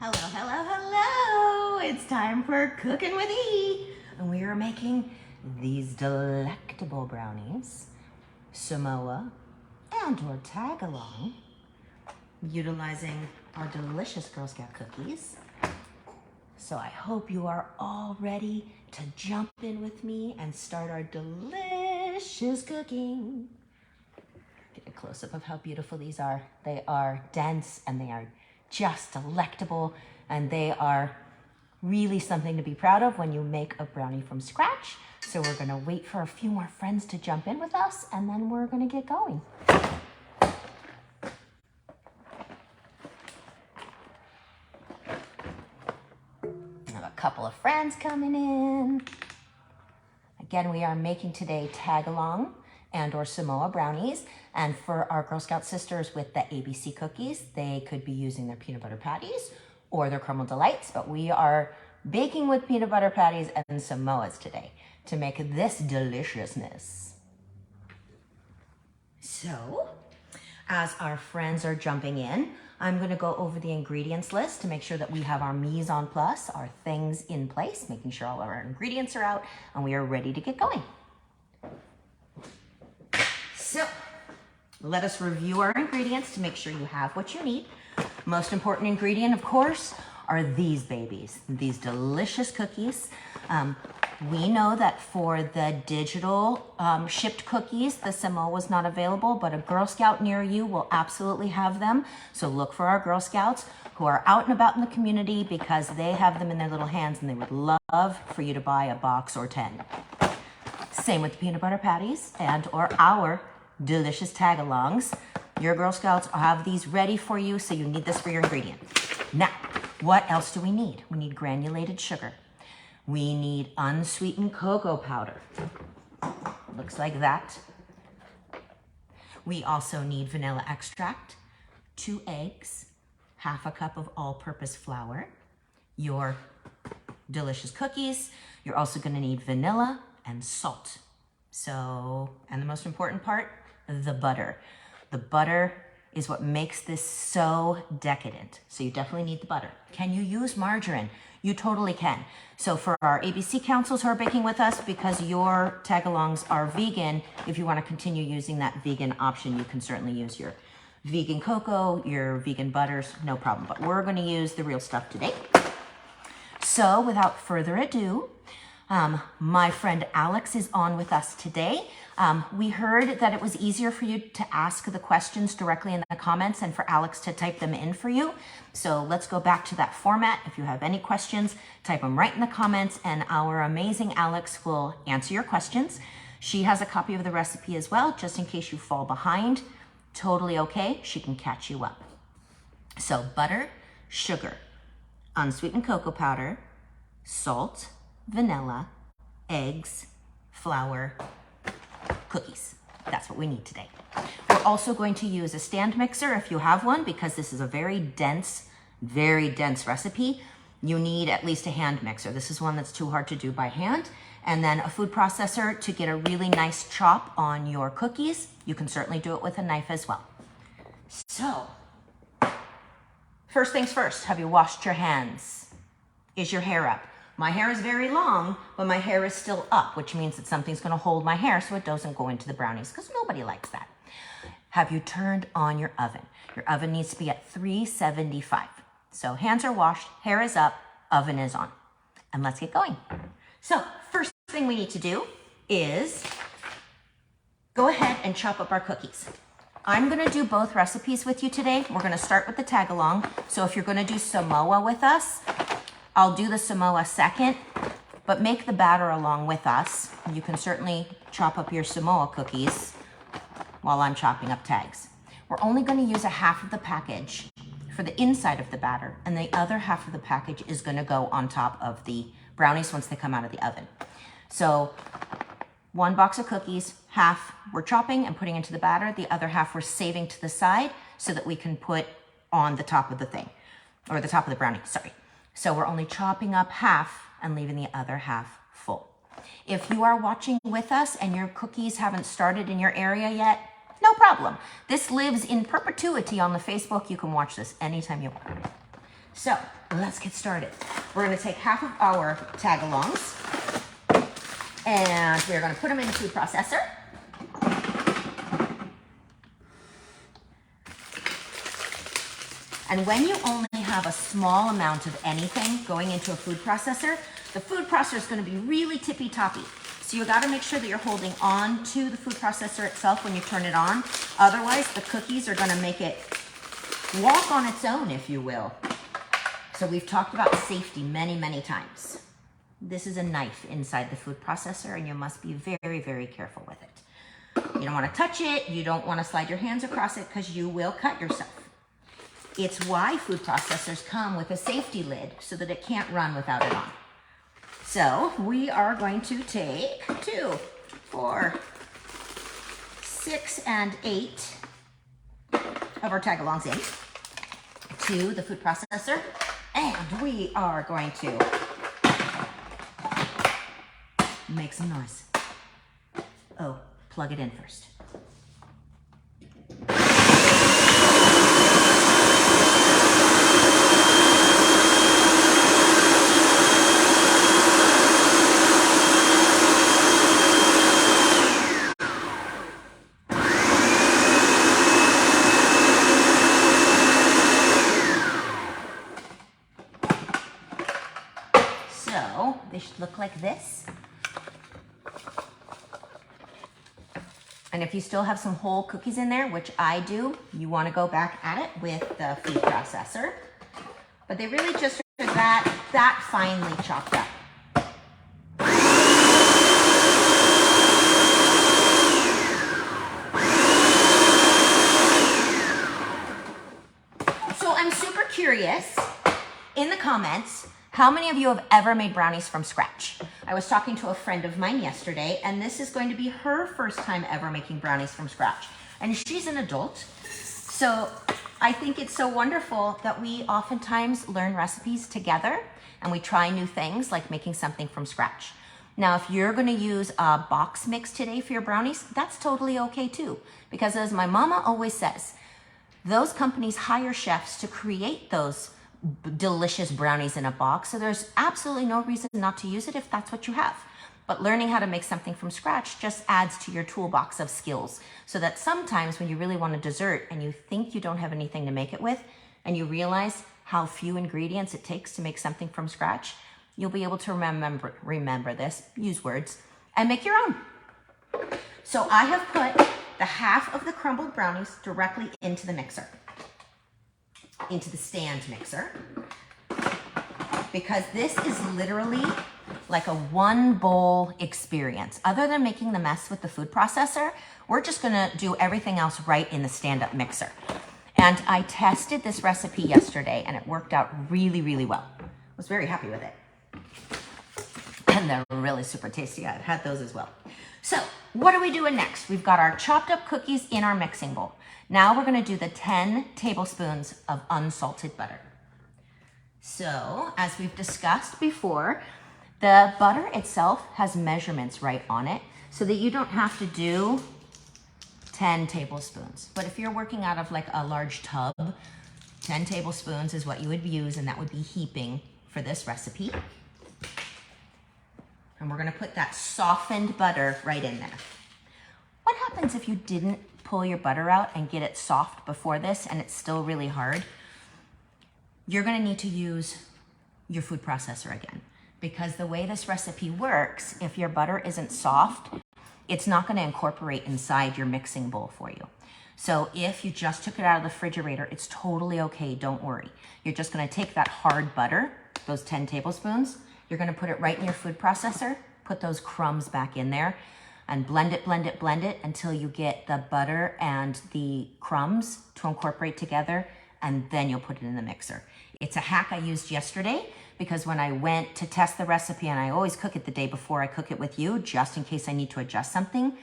Hello, hello, hello! It's time for Cooking with E! And we are making these delectable brownies, Samoa and or Tagalong, utilizing our delicious Girl Scout cookies. So I hope you are all ready to jump in with me and start our delicious cooking. Get a close-up of how beautiful these are. They are dense and they are just delectable, and they are really something to be proud of when you make a brownie from scratch. So we're gonna wait for a few more friends to jump in with us, and then we're gonna get going. I have a couple of friends coming in. Again, we are making today Tagalong and or Samoa brownies. And for our Girl Scout sisters with the ABC cookies, they could be using their peanut butter patties or their caramel delights, but we are baking with peanut butter patties and Samoas today to make this deliciousness. So, as our friends are jumping in, I'm gonna go over the ingredients list to make sure that we have our mise en place, our things in place, making sure all of our ingredients are out and we are ready to get going. So, let us review our ingredients to make sure you have what you need. Most important ingredient, of course, are these babies, these delicious cookies. We know that for the digital shipped cookies, the Samoa was not available, but a Girl Scout near you will absolutely have them. So look for our Girl Scouts who are out and about in the community because they have them in their little hands and they would love for you to buy a box or 10. Same with the peanut butter patties and or our delicious Tagalongs. Your Girl Scouts have these ready for you, so you need this for your ingredient. Now, what else do we need? We need granulated sugar. We need unsweetened cocoa powder. Looks like that. We also need vanilla extract, 2 eggs, half a cup of all-purpose flour, your delicious cookies. You're also gonna need vanilla and salt. So, and the most important part, the butter. The butter is what makes this so decadent. So you definitely need the butter. Can you use margarine? You totally can. So for our ABC councils who are baking with us, because your Tagalongs are vegan, if you want to continue using that vegan option, you can certainly use your vegan cocoa, your vegan butters, no problem. But we're going to use the real stuff today. So without further ado, my friend Alex is on with us today. We heard that it was easier for you to ask the questions directly in the comments and for Alex to type them in for you. So let's go back to that format. If you have any questions, type them right in the comments and our amazing Alex will answer your questions. She has a copy of the recipe as well, just in case you fall behind. Totally okay, she can catch you up. So butter, sugar, unsweetened cocoa powder, salt, vanilla, eggs, flour, cookies. That's what we need today. We're also going to use a stand mixer if you have one, because this is a very dense recipe. You need at least a hand mixer. This is one that's too hard to do by hand. And then a food processor to get a really nice chop on your cookies. You can certainly do it with a knife as well. So, first things first, have you washed your hands? Is your hair up? My hair is very long, but my hair is still up, which means that something's gonna hold my hair so it doesn't go into the brownies, because nobody likes that. Have you turned on your oven? Your oven needs to be at 375. So hands are washed, hair is up, oven is on. And let's get going. So first thing we need to do is go ahead and chop up our cookies. I'm gonna do both recipes with you today. We're gonna start with the Tagalong. So if you're gonna do Samoa with us, I'll do the Samoa second, but make the batter along with us. You can certainly chop up your Samoa cookies while I'm chopping up tags. We're only going to use a half of the package for the inside of the batter, and the other half of the package is going to go on top of the brownies once they come out of the oven. So 1 box of cookies, half we're chopping and putting into the batter, the other half we're saving to the side so that we can put on the top of the thing, or the top of the brownie, sorry. So we're only chopping up half and leaving the other half full. If you are watching with us and your cookies haven't started in your area yet, no problem. This lives in perpetuity on the Facebook. You can watch this anytime you want. So let's get started. We're gonna take half of our Tagalongs and we're gonna put them in the food processor. And when you only have a small amount of anything going into a food processor, the food processor is going to be really tippy-toppy. So you got to make sure that you're holding on to the food processor itself when you turn it on. Otherwise, the cookies are going to make it walk on its own, if you will. So we've talked about safety many, many times. This is a knife inside the food processor, and you must be very, very careful with it. You don't want to touch it. You don't want to slide your hands across it because you will cut yourself. It's why food processors come with a safety lid so that it can't run without it on. So we are going to take 2, 4, 6, and 8 of our Tagalongs in to the food processor, and we are going to make some noise. Oh, plug it in first. So they should look like this. And if you still have some whole cookies in there, which I do, you want to go back at it with the food processor. But they really just are that finely chopped up. So I'm super curious in the comments, how many of you have ever made brownies from scratch? I was talking to a friend of mine yesterday, and this is going to be her first time ever making brownies from scratch. And she's an adult. So I think it's so wonderful that we oftentimes learn recipes together and we try new things like making something from scratch. Now, if you're gonna use a box mix today for your brownies, that's totally okay too. Because as my mama always says, those companies hire chefs to create those delicious brownies in a box. So there's absolutely no reason not to use it if that's what you have. But learning how to make something from scratch just adds to your toolbox of skills so that sometimes when you really want a dessert and you think you don't have anything to make it with and you realize how few ingredients it takes to make something from scratch, you'll be able to remember this, use words, and make your own. So I have put the half of the crumbled brownies directly into the mixer, into the stand mixer, because this is literally like a one bowl experience. Other than making the mess with the food processor, we're just gonna do everything else right in the stand-up mixer. And I tested this recipe yesterday and it worked out really, really well. I was very happy with it. And they're really super tasty. I've had those as well. So what are we doing next? We've got our chopped up cookies in our mixing bowl. Now we're gonna do the 10 tablespoons of unsalted butter. So as we've discussed before, the butter itself has measurements right on it so that you don't have to do 10 tablespoons. But if you're working out of like a large tub, 10 tablespoons is what you would use, and that would be heaping for this recipe. And we're gonna put that softened butter right in there. What happens if you didn't pull your butter out and get it soft before this and it's still really hard? You're gonna need to use your food processor again, because the way this recipe works, if your butter isn't soft, it's not gonna incorporate inside your mixing bowl for you. So if you just took it out of the refrigerator, it's totally okay, don't worry. You're just gonna take that hard butter, those 10 tablespoons, you're gonna put it right in your food processor, put those crumbs back in there, and blend it, blend it, blend it until you get the butter and the crumbs to incorporate together, and then you'll put it in the mixer. It's a hack I used yesterday because when I went to test the recipe, and I always cook it the day before I cook it with you, just in case I need to adjust something,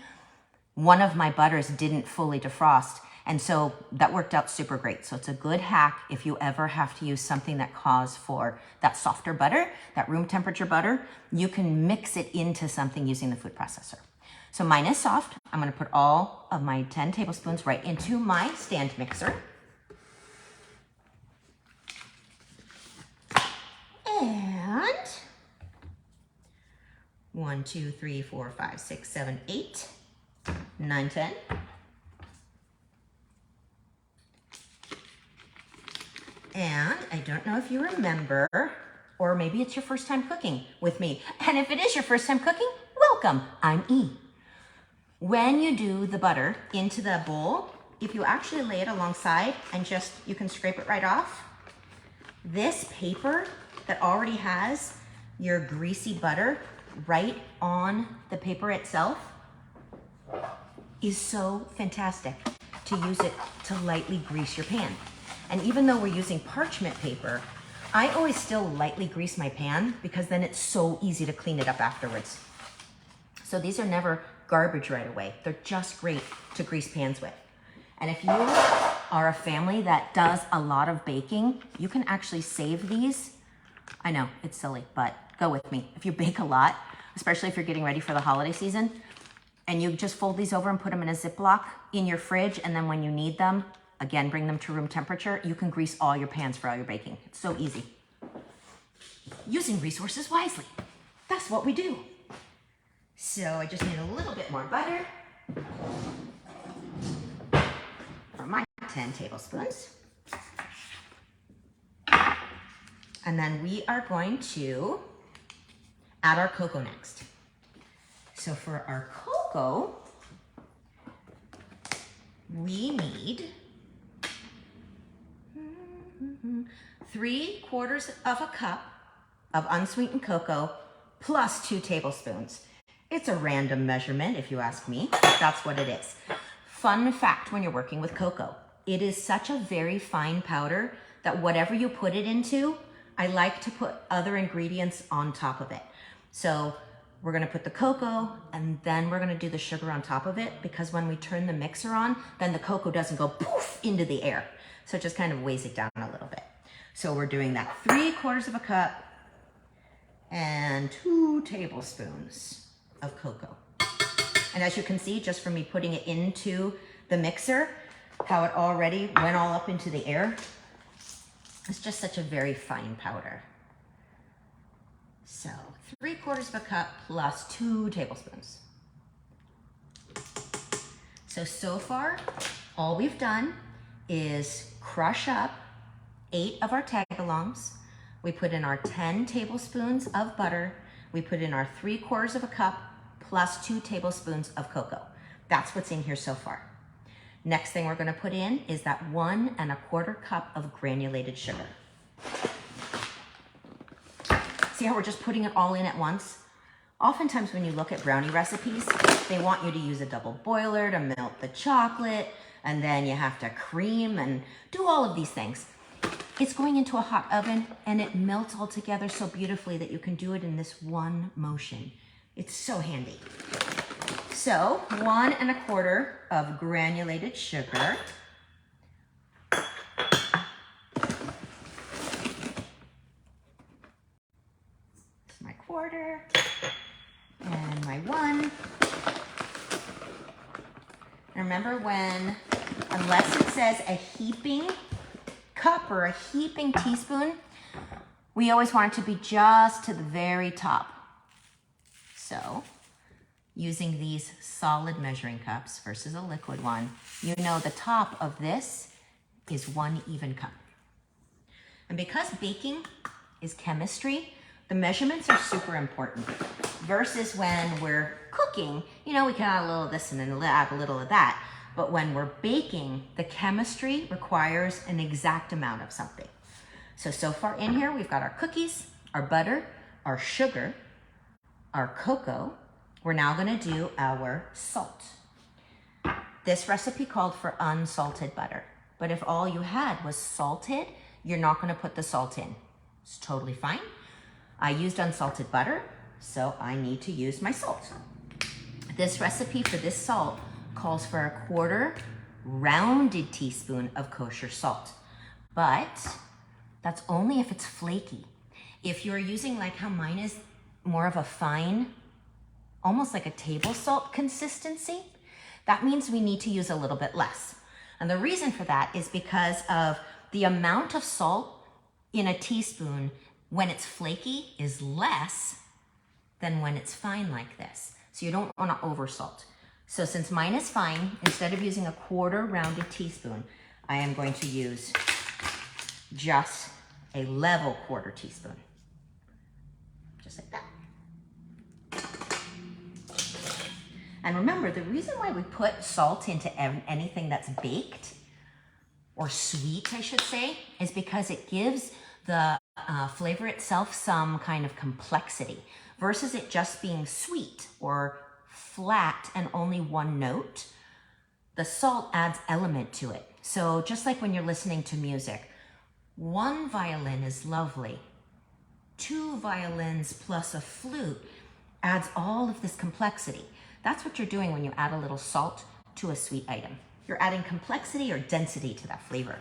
one of my butters didn't fully defrost, and so that worked out super great. So it's a good hack if you ever have to use something that calls for that softer butter, that room temperature butter, you can mix it into something using the food processor. So mine is soft. I'm gonna put all of my 10 tablespoons right into my stand mixer. 1, 2, 3, 4, 5, 6, 7, 8, 9, 10. And I don't know if you remember, or maybe it's your first time cooking with me. And if it is your first time cooking, welcome, I'm E. When you do the butter into the bowl, if you actually lay it alongside and just, you can scrape it right off, this paper that already has your greasy butter right on the paper itself is so fantastic to use it to lightly grease your pan. And even though we're using parchment paper, I always still lightly grease my pan because then it's so easy to clean it up afterwards. So these are never garbage right away. They're just great to grease pans with. And if you are a family that does a lot of baking, you can actually save these. I know, it's silly, but go with me. If you bake a lot, especially if you're getting ready for the holiday season, and you just fold these over and put them in a Ziploc in your fridge, and then when you need them, again, bring them to room temperature, you can grease all your pans for all your baking. It's so easy. Using resources wisely. That's what we do. So I just need a little bit more butter for my 10 tablespoons. And then we are going to add our cocoa next. So for our cocoa, we need 3/4 of a cup of unsweetened cocoa plus 2 tablespoons. It's a random measurement, if you ask me. That's what it is. Fun fact when you're working with cocoa, it is such a very fine powder that whatever you put it into, I like to put other ingredients on top of it. So we're gonna put the cocoa and then we're gonna do the sugar on top of it, because when we turn the mixer on, then the cocoa doesn't go poof into the air. So it just kind of weighs it down a little bit. So we're doing that 3/4 of a cup and 2 tablespoons of cocoa. And as you can see, just from me putting it into the mixer, how it already went all up into the air. It's just such a very fine powder. So 3/4 of a cup plus 2 tablespoons. So far, all we've done is crush up 8 of our tagalongs. We put in our 10 tablespoons of butter. We put in our 3/4 of a cup plus 2 tablespoons of cocoa. That's what's in here so far. Next thing we're gonna put in is that 1 1/4 cup of granulated sugar. See how we're just putting it all in at once? Oftentimes when you look at brownie recipes, they want you to use a double boiler to melt the chocolate, and then you have to cream and do all of these things. It's going into a hot oven and it melts all together so beautifully that you can do it in this one motion. It's so handy. So 1 1/4 of granulated sugar. It's my 1/4 and my 1. And remember when, unless it says a heaping cup or a heaping teaspoon, we always want it to be just to the very top. So using these solid measuring cups versus a liquid one, you know the top of this is 1 even cup. And because baking is chemistry, the measurements are super important. Versus when we're cooking, you know, we can add a little of this and then add a little of that. But when we're baking, the chemistry requires an exact amount of something. So far in here, we've got our cookies, our butter, our sugar, our cocoa. We're now gonna do our salt. This recipe called for unsalted butter, but if all you had was salted, you're not gonna put the salt in. It's totally fine. I used unsalted butter, so I need to use my salt. This recipe for this salt calls for a 1/4 rounded teaspoon of kosher salt, but that's only if it's flaky. If you're using like how mine is, more of a fine, almost like a table salt consistency, that means we need to use a little bit less. And the reason for that is because of the amount of salt in a teaspoon when it's flaky is less than when it's fine like this. So you don't want to over salt. So since mine is fine, instead of using a 1/4 rounded teaspoon, I am going to use just a level 1/4 teaspoon. Just like that. And remember, the reason why we put salt into anything that's baked, or sweet, I should say, is because it gives the flavor itself some kind of complexity, versus it just being sweet or flat and only one note. The salt adds element to it. So just like when you're listening to music, 1 violin is lovely. 2 violins plus a flute adds all of this complexity. That's what you're doing when you add a little salt to a sweet item. You're adding complexity or density to that flavor.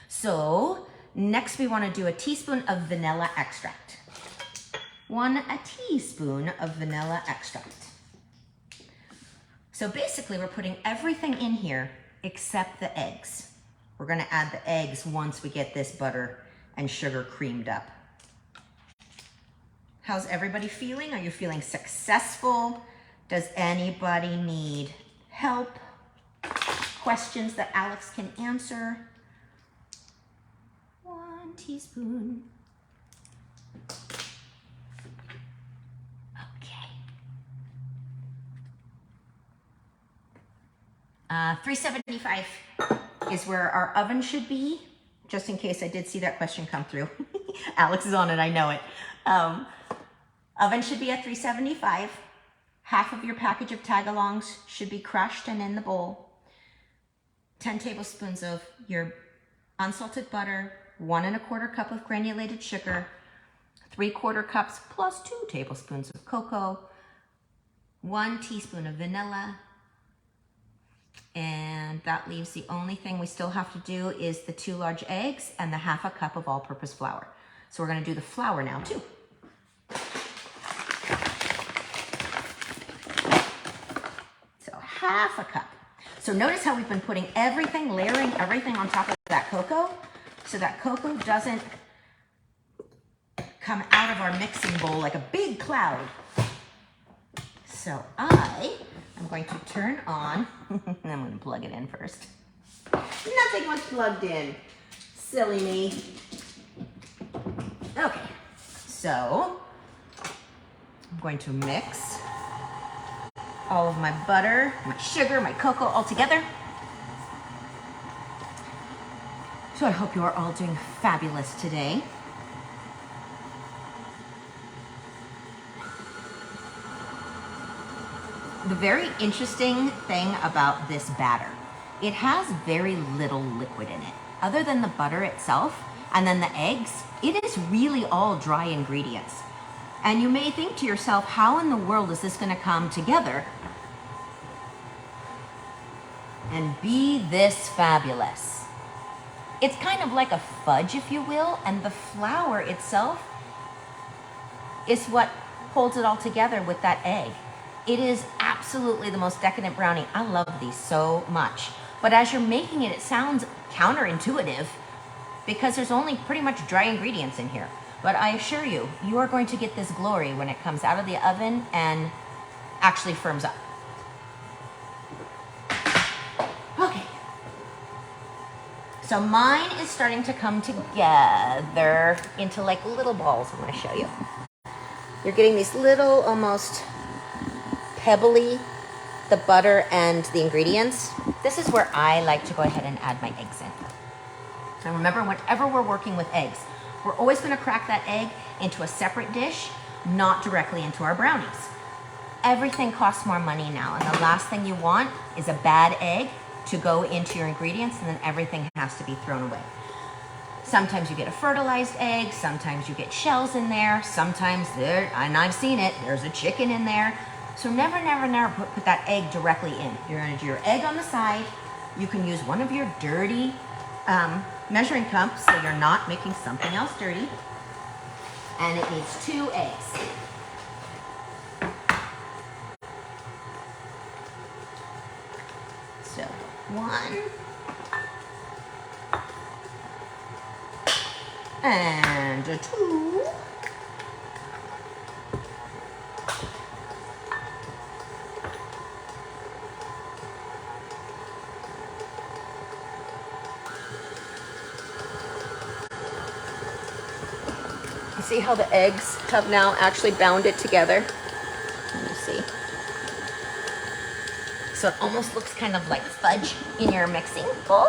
So next we want to do a teaspoon of vanilla extract. A teaspoon of vanilla extract. So basically we're putting everything in here except the eggs. We're going to add the eggs once we get this butter and sugar creamed up. How's everybody feeling? Are you feeling successful? Does anybody need help? Questions that Alex can answer? 1 teaspoon. Okay. 375 is where our oven should be, just in case I did see that question come through. Alex is on it, I know it. Oven should be at 375. Half of your package of Tagalongs should be crushed and in the bowl. 10 tablespoons of your unsalted butter, 1 1/4 cup of granulated sugar, 3/4 cups plus 2 tablespoons of cocoa, 1 teaspoon of vanilla, and that leaves the only thing we still have to do is the 2 large eggs and the 1/2 cup of all-purpose flour. So we're going to do the flour now too. So 1/2 cup. So notice how we've been putting everything, layering everything on top of that cocoa, so that cocoa doesn't come out of our mixing bowl like a big cloud. So I am going to turn on, I'm going to plug it in first. Nothing was plugged in. Silly me. Okay, so I'm going to mix all of my butter, my sugar, my cocoa all together. So I hope you are all doing fabulous today. The very interesting thing about this batter, it has very little liquid in it. Other than the butter itself and then the eggs, it is really all dry ingredients. And you may think to yourself, how in the world is this going to come together and be this fabulous? It's kind of like a fudge, if you will, and the flour itself is what holds it all together with that egg. It is absolutely the most decadent brownie. I love these so much. But as you're making it, it sounds counterintuitive because there's only pretty much dry ingredients in here. But I assure you, you are going to get this glory when it comes out of the oven and actually firms up. Okay. So mine is starting to come together into like little balls. I'm going to show you. You're getting these little, almost pebbly, the butter and the ingredients. This is where I like to go ahead and add my eggs in. So remember, whenever we're working with eggs, we're always going to crack that egg into a separate dish, not directly into our brownies. Everything costs more money now, and the last thing you want is a bad egg to go into your ingredients, and then everything has to be thrown away. Sometimes you get a fertilized egg, sometimes you get shells in there, sometimes there, and I've seen it, there's a chicken in there. So never, never, never put that egg directly in. You're going to do your egg on the side. You can use one of your dirty measuring cups so you're not making something else dirty. And it needs 2 eggs. So 1 and a 2. See how the eggs have now actually bounded together? Let me see. So it almost looks kind of like fudge in your mixing bowl.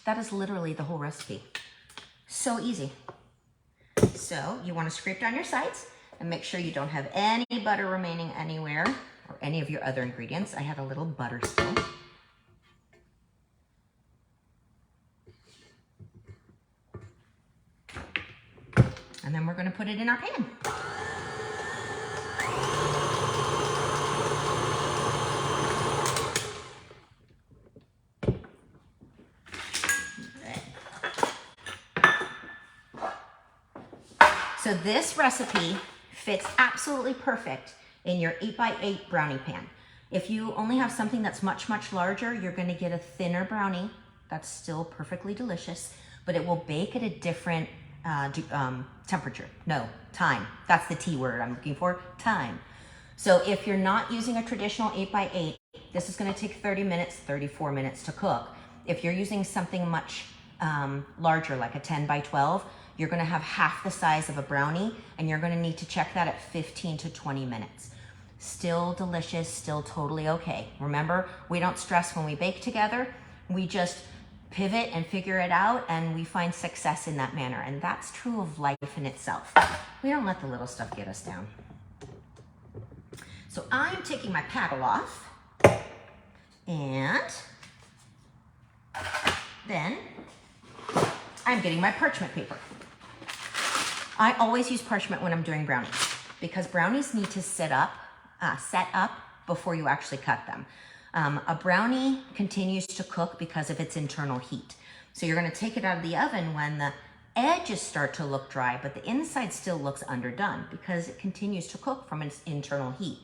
That is literally the whole recipe. So easy. So you want to scrape down your sides and make sure you don't have any butter remaining anywhere or any of your other ingredients. I had a little butter still. And then we're going to put it in our pan. So this recipe fits absolutely perfect in your 8x8 brownie pan. If you only have something that's much, much larger, you're gonna get a thinner brownie that's still perfectly delicious, but it will bake at a different temperature. No, time. That's the T word I'm looking for, time. So if you're not using a traditional 8x8, this is gonna take 30 minutes, 34 minutes to cook. If you're using something much larger, like a 10x12, you're gonna have half the size of a brownie, and you're gonna need to check that at 15 to 20 minutes. Still delicious, still totally okay. Remember, we don't stress when we bake together. We just pivot and figure it out, and we find success in that manner. And that's true of life in itself. We don't let the little stuff get us down. So I'm taking my paddle off, and then I'm getting my parchment paper. I always use parchment when I'm doing brownies because brownies need to set up before you actually cut them. A brownie continues to cook because of its internal heat. So you're gonna take it out of the oven when the edges start to look dry, but the inside still looks underdone because it continues to cook from its internal heat.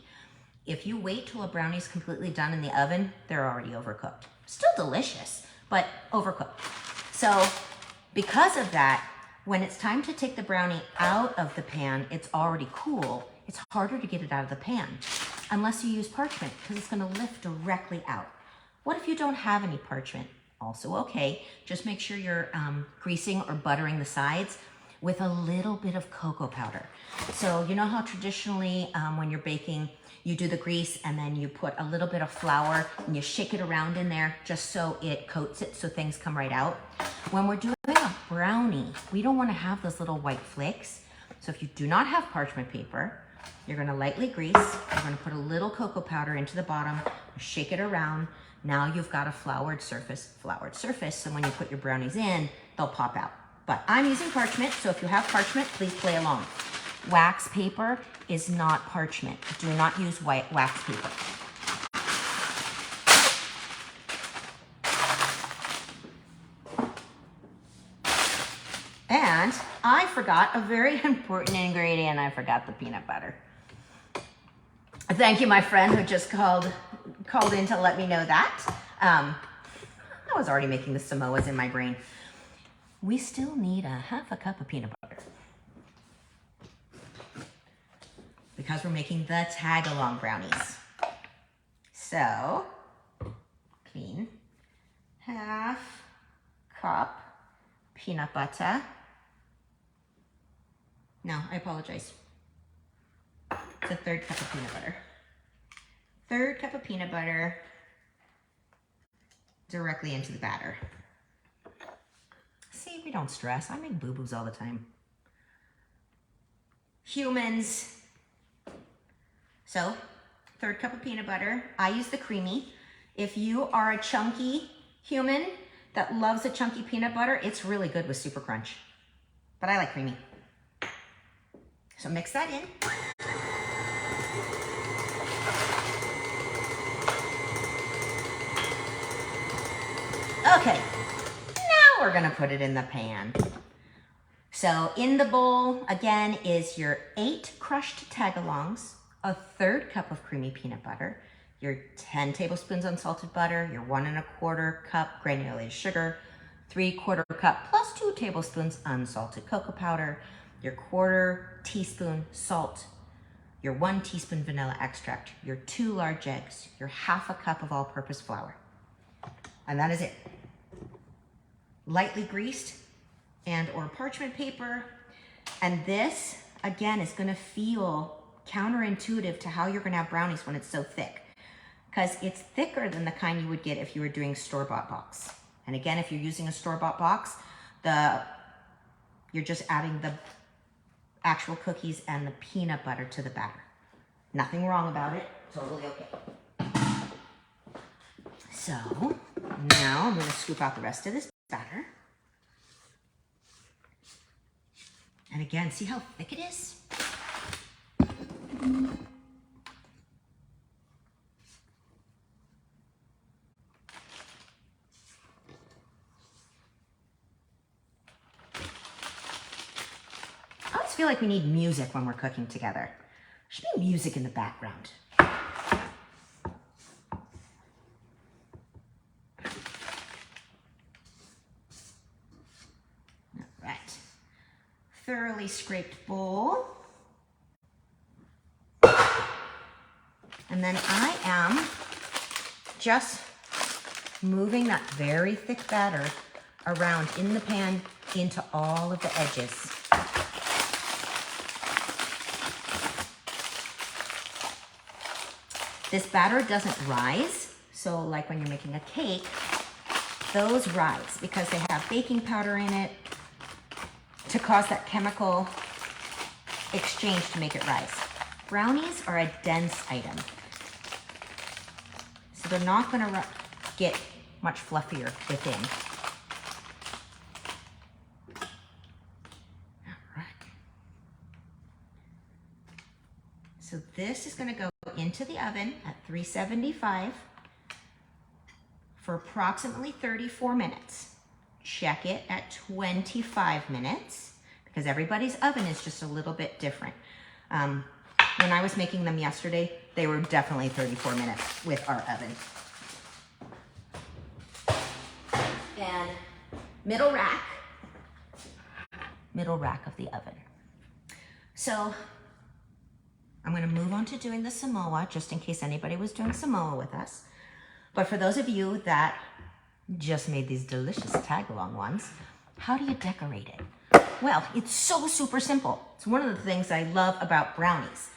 If you wait till a brownie's completely done in the oven, they're already overcooked. Still delicious, but overcooked. So because of that, when it's time to take the brownie out of the pan, it's already cool. It's harder to get it out of the pan unless you use parchment because it's gonna lift directly out. What if you don't have any parchment? Also okay, just make sure you're greasing or buttering the sides with a little bit of cocoa powder. So you know how traditionally when you're baking, you do the grease and then you put a little bit of flour and you shake it around in there just so it coats it so things come right out. When we're doing a brownie, we don't want to have those little white flakes. So if you do not have parchment paper, you're going to lightly grease. You're going to put a little cocoa powder into the bottom, shake it around. Now you've got a floured surface. So when you put your brownies in, they'll pop out. But I'm using parchment, so if you have parchment, please play along. Wax paper is not parchment. Do not use white wax paper. And I forgot a very important ingredient. I forgot the peanut butter. Thank you, my friend who just called in to let me know that. I was already making the Samoas in my brain. We still need a half a cup of peanut butter because we're making the Tagalong brownies. So, clean, half cup peanut butter. No, I apologize. It's a third cup of peanut butter. Third cup of peanut butter directly into the batter. See, we don't stress. I make boo-boos all the time. Humans. So, third cup of peanut butter. I use the creamy. If you are a chunky human that loves a chunky peanut butter, it's really good with Super Crunch. But I like creamy. So mix that in. Okay, now we're gonna put it in the pan. So in the bowl, again, is your 8 crushed tagalongs, a third cup of creamy peanut butter, your 10 tablespoons unsalted butter, your 1 1/4 cup granulated sugar, 3/4 cup plus 2 tablespoons unsalted cocoa powder, your 1/4 teaspoon salt, your 1 teaspoon vanilla extract, your 2 large eggs, your 1/2 cup of all-purpose flour. And that is it. lightly greased and or parchment paper. And this, again, is gonna feel counterintuitive to how you're gonna have brownies when it's so thick, because it's thicker than the kind you would get if you were doing store-bought box. And again, if you're using a store-bought box, you're just adding the actual cookies and the peanut butter to the batter. Nothing wrong about it, totally okay. So now I'm gonna scoop out the rest of this batter. And again, see how thick it is? I always feel like we need music when we're cooking together. There should be music in the background. Thoroughly scraped bowl. And then I am just moving that very thick batter around in the pan into all of the edges. This batter doesn't rise, so like when you're making a cake, those rise because they have baking powder in it to cause that chemical exchange to make it rise. Brownies are a dense item, so they're not gonna get much fluffier within. All right. So this is gonna go into the oven at 375 for approximately 34 minutes. Check it at 25 minutes because everybody's oven is just a little bit different. When I was making them yesterday, they were definitely 34 minutes with our oven. And middle rack of the oven. So I'm gonna move on to doing the Samoa just in case anybody was doing Samoa with us. But for those of you that just made these delicious Tagalong ones, how do you decorate it? Well, it's so super simple. It's one of the things I love about brownies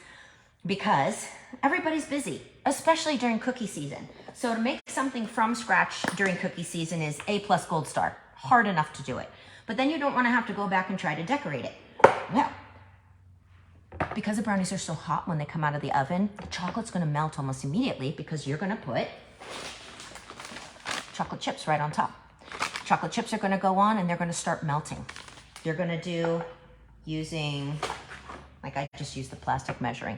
because everybody's busy, especially during cookie season. So to make something from scratch during cookie season is A+ gold star. Hard enough to do it. But then you don't want to have to go back and try to decorate it. Well, because the brownies are so hot when they come out of the oven, the chocolate's going to melt almost immediately because you're going to put chocolate chips right on top. Chocolate chips are going to go on and they're going to start melting. You're going to do using, like I just used the plastic measuring,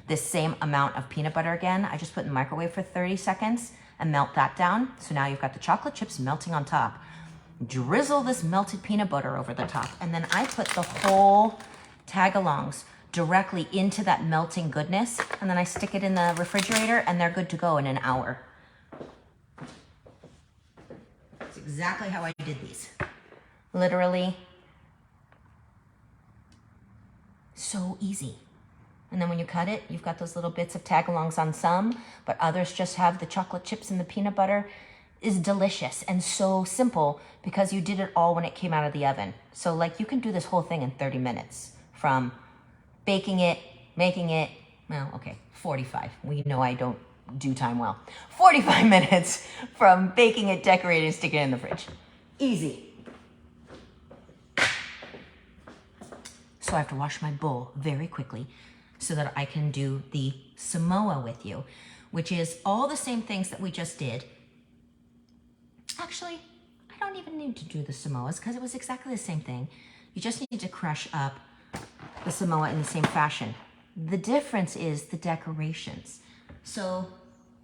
this same amount of peanut butter again. I just put in the microwave for 30 seconds and melt that down. So now you've got the chocolate chips melting on top. Drizzle this melted peanut butter over the top. And then I put the whole Tagalongs directly into that melting goodness. And then I stick it in the refrigerator and they're good to go in an hour. That's exactly how I did these. Literally so easy. And then when you cut it, you've got those little bits of Tagalongs on some, but others just have the chocolate chips and the peanut butter. Is delicious and so simple because you did it all when it came out of the oven. So like you can do this whole thing in 30 minutes from baking it, making it, well, okay, 45. We know I don't do time well. 45 minutes from baking it, decorating, sticking it in the fridge. Easy. So I have to wash my bowl very quickly so that I can do the Samoa with you, which is all the same things that we just did. Actually, I don't even need to do the Samoas because it was exactly the same thing. You just need to crush up the Samoa in the same fashion. The difference is the decorations. So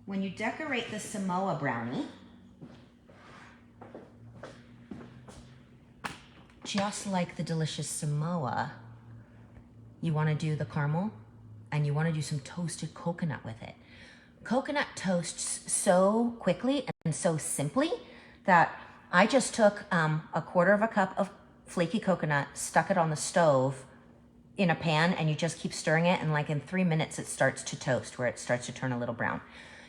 when you decorate the Samoa brownie, just like the delicious Samoa, you want to do the caramel and you want to do some toasted coconut with it. Coconut toasts so quickly and so simply that I just took a 1/4 cup of flaky coconut, stuck it on the stove in a pan, and you just keep stirring it, and like in 3 minutes it starts to toast, where it starts to turn a little brown.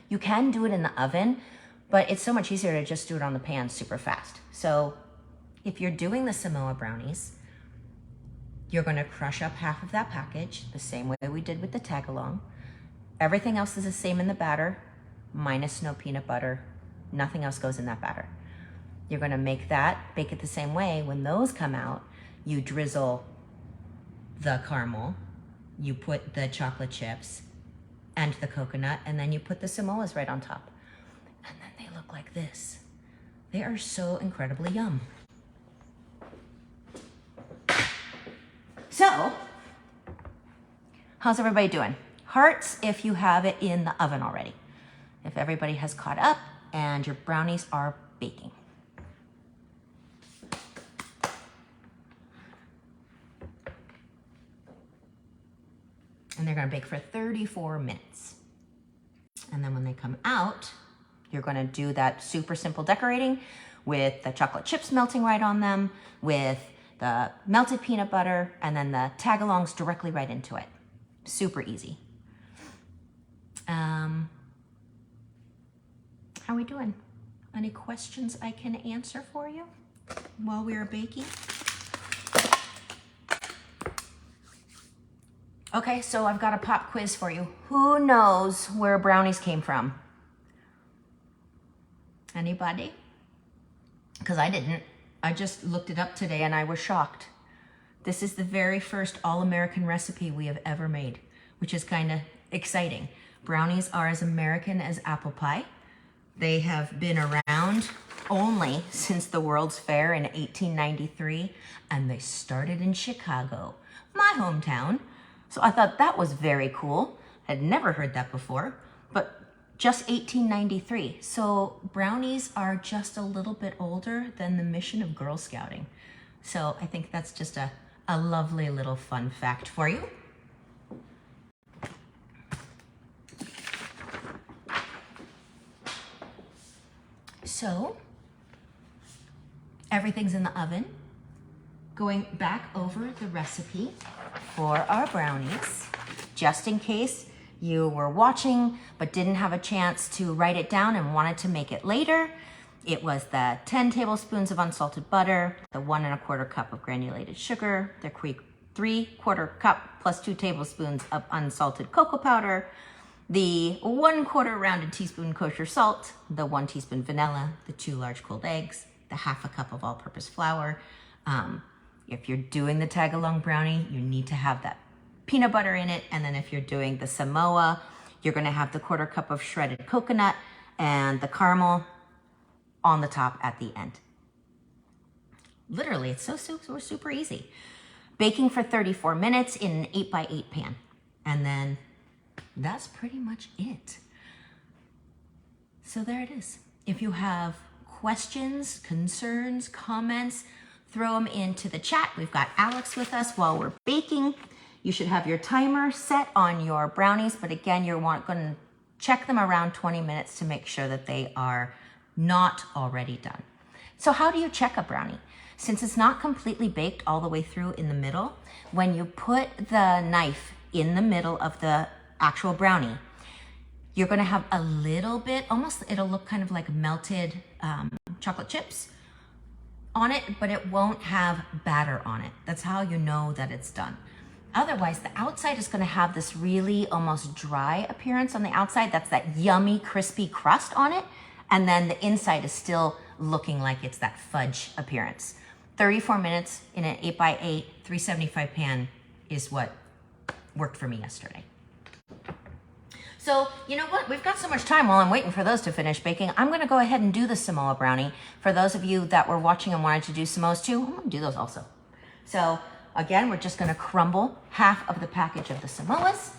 You can do it in the oven, but it's so much easier to just do it on the pan super fast. So If you're doing the Samoa brownies, you're gonna crush up half of that package the same way we did with the Tagalong. Everything else is the same in the batter, minus no peanut butter. Nothing else goes in that batter. You're gonna make that, bake it the same way. When those come out, you drizzle the caramel, you put the chocolate chips and the coconut, and then you put the Samoas right on top. And then they look like this. They are so incredibly yum. So, how's everybody doing? Hearts if you have it in the oven already. If everybody has caught up and your brownies are baking. And they're gonna bake for 34 minutes. And then when they come out, you're gonna do that super simple decorating with the chocolate chips melting right on them, with the melted peanut butter, and then the tagalongs directly right into it. Super easy. How are we doing? Any questions I can answer for you while we are baking? Okay, so I've got a pop quiz for you. Who knows where brownies came from? Anybody? Because I didn't. I just looked it up today and I was shocked. This is the very first all-American recipe we have ever made, which is kind of exciting. Brownies are as American as apple pie. They have been around only since the World's Fair in 1893, and they started in Chicago, my hometown. So I thought that was very cool. I'd never heard that before, but just 1893. So brownies are just a little bit older than the mission of Girl Scouting. So I think that's just a lovely little fun fact for you. So everything's in the oven. Going back over the recipe for our brownies, just in case you were watching but didn't have a chance to write it down and wanted to make it later. It was the 10 tablespoons of unsalted butter, the 1 1/4 cup of granulated sugar, the 3/4 cup plus 2 tablespoons of unsalted cocoa powder, the 1/4 rounded teaspoon kosher salt, the 1 teaspoon vanilla, the 2 large cold eggs, the 1/2 cup of all-purpose flour. If you're doing the Tagalong brownie, you need to have that peanut butter in it. And then if you're doing the Samoa, you're gonna have the 1/4 cup of shredded coconut and the caramel on the top at the end. Literally, it's so super easy. Baking for 34 minutes in an 8x8 pan. And then that's pretty much it. So there it is. If you have questions, concerns, comments, throw them into the chat. We've got Alex with us while we're baking. You should have your timer set on your brownies, but again, you're going to check them around 20 minutes to make sure that they are not already done. So how do you check a brownie? Since it's not completely baked all the way through in the middle, when you put the knife in the middle of the actual brownie, you're gonna have a little bit, almost it'll look kind of like melted chocolate chips on it, but it won't have batter on it. That's how you know that it's done. Otherwise, the outside is gonna have this really almost dry appearance on the outside. That's that yummy, crispy crust on it. And then the inside is still looking like it's that fudge appearance. 34 minutes in an 8x8, 375 pan is what worked for me yesterday. So, you know what? We've got so much time while I'm waiting for those to finish baking. I'm gonna go ahead and do the Samoa brownie. For those of you that were watching and wanted to do Samoas too, I'm gonna do those also. So again, we're just gonna crumble half of the package of the Samoas.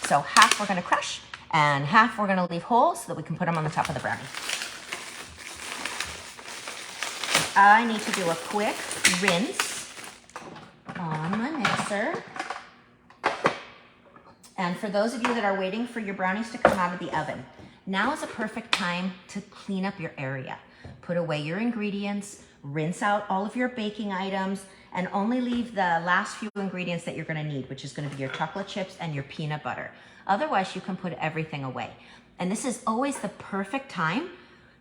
So half we're gonna crush and half we're gonna leave whole so that we can put them on the top of the brownie. I need to do a quick rinse on my mixer. And for those of you that are waiting for your brownies to come out of the oven, now is a perfect time to clean up your area. Put away your ingredients, rinse out all of your baking items, and only leave the last few ingredients that you're gonna need, which is gonna be your chocolate chips and your peanut butter. Otherwise, you can put everything away. And this is always the perfect time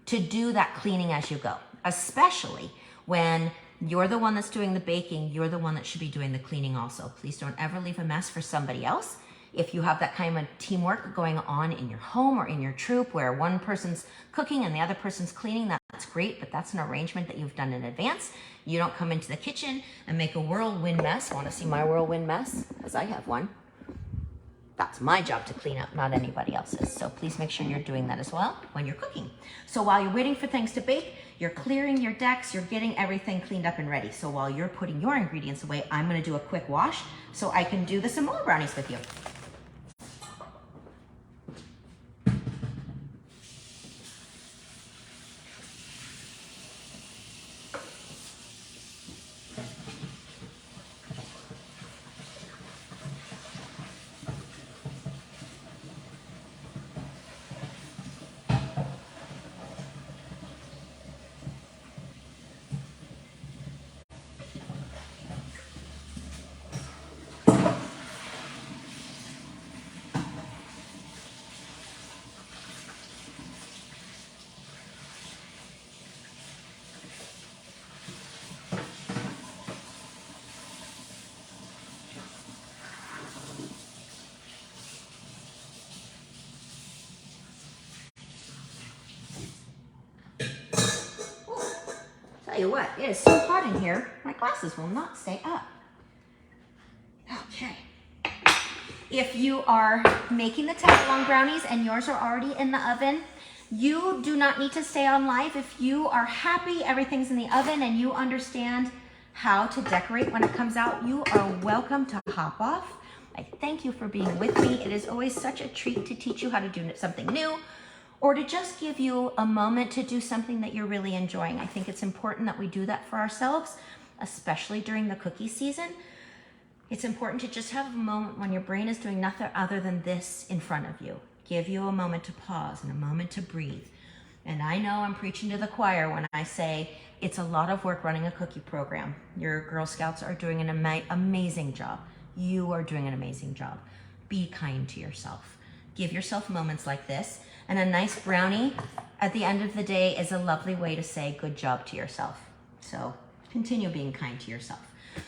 to do that cleaning as you go, especially when you're the one that's doing the baking, you're the one that should be doing the cleaning also. Please don't ever leave a mess for somebody else. If you have that kind of teamwork going on in your home or in your troop where one person's cooking and the other person's cleaning, that's great, but that's an arrangement that you've done in advance. You don't come into the kitchen and make a whirlwind mess. Want to see my whirlwind mess? Because I have one. That's my job to clean up, not anybody else's. So please make sure you're doing that as well when you're cooking. So while you're waiting for things to bake, you're clearing your decks, you're getting everything cleaned up and ready. So while you're putting your ingredients away, I'm gonna do a quick wash so I can do the Samoa brownies with you. Tell you what, it is so hot in here, my glasses will not stay up. Okay. If you are making the Tagalong brownies and yours are already in the oven, you do not need to stay on live. If you are happy, everything's in the oven, and you understand how to decorate when it comes out, you are welcome to hop off. I thank you for being with me. It is always such a treat to teach you how to do something new, or to just give you a moment to do something that you're really enjoying. I think it's important that we do that for ourselves, especially during the cookie season. It's important to just have a moment when your brain is doing nothing other than this in front of you. Give you a moment to pause and a moment to breathe. And I know I'm preaching to the choir when I say it's a lot of work running a cookie program. Your Girl Scouts are doing an amazing job. You are doing an amazing job. Be kind to yourself. Give yourself moments like this. And a nice brownie at the end of the day is a lovely way to say good job to yourself. So continue being kind to yourself.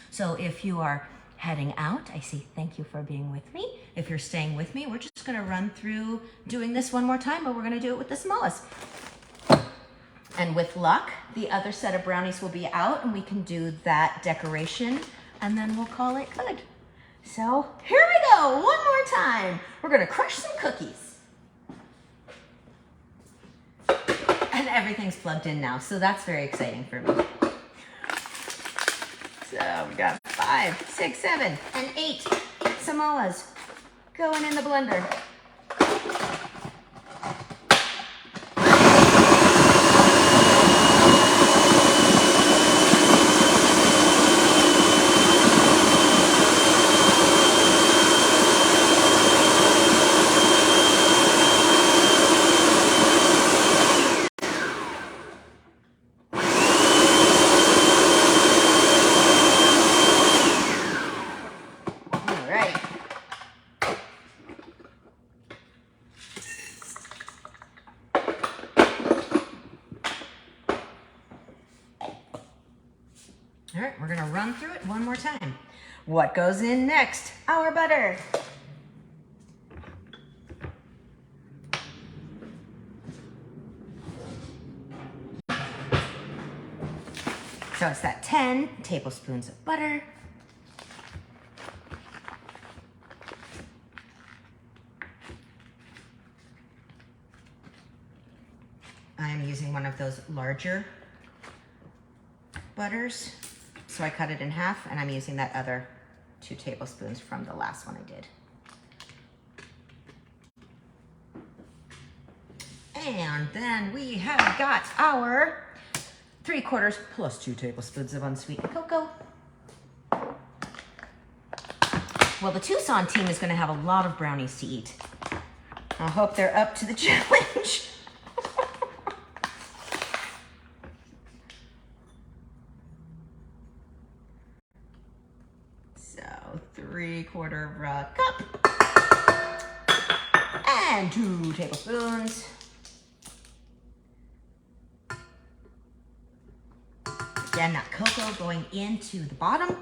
So if you are heading out, I say thank you for being with me. If you're staying with me, we're just gonna run through doing this one more time, but we're gonna do it with the Samoas. And with luck, the other set of brownies will be out and we can do that decoration and then we'll call it good. So here we go, one more time. We're gonna crush some cookies. And everything's plugged in now, so that's very exciting for me. So we got 5, 6, 7, and 8 Samoas going in the blender. All right, we're gonna run through it one more time. What goes in next? Our butter. So it's that 10 tablespoons of butter. I am using one of those larger butters. So I cut it in half and I'm using that other 2 tablespoons from the last one I did. And then we have got our 3/4 plus 2 tablespoons of unsweetened cocoa. Well, the Tucson team is gonna have a lot of brownies to eat. I hope they're up to the challenge. 3/4 cup. And 2 tablespoons. Again, that cocoa going into the bottom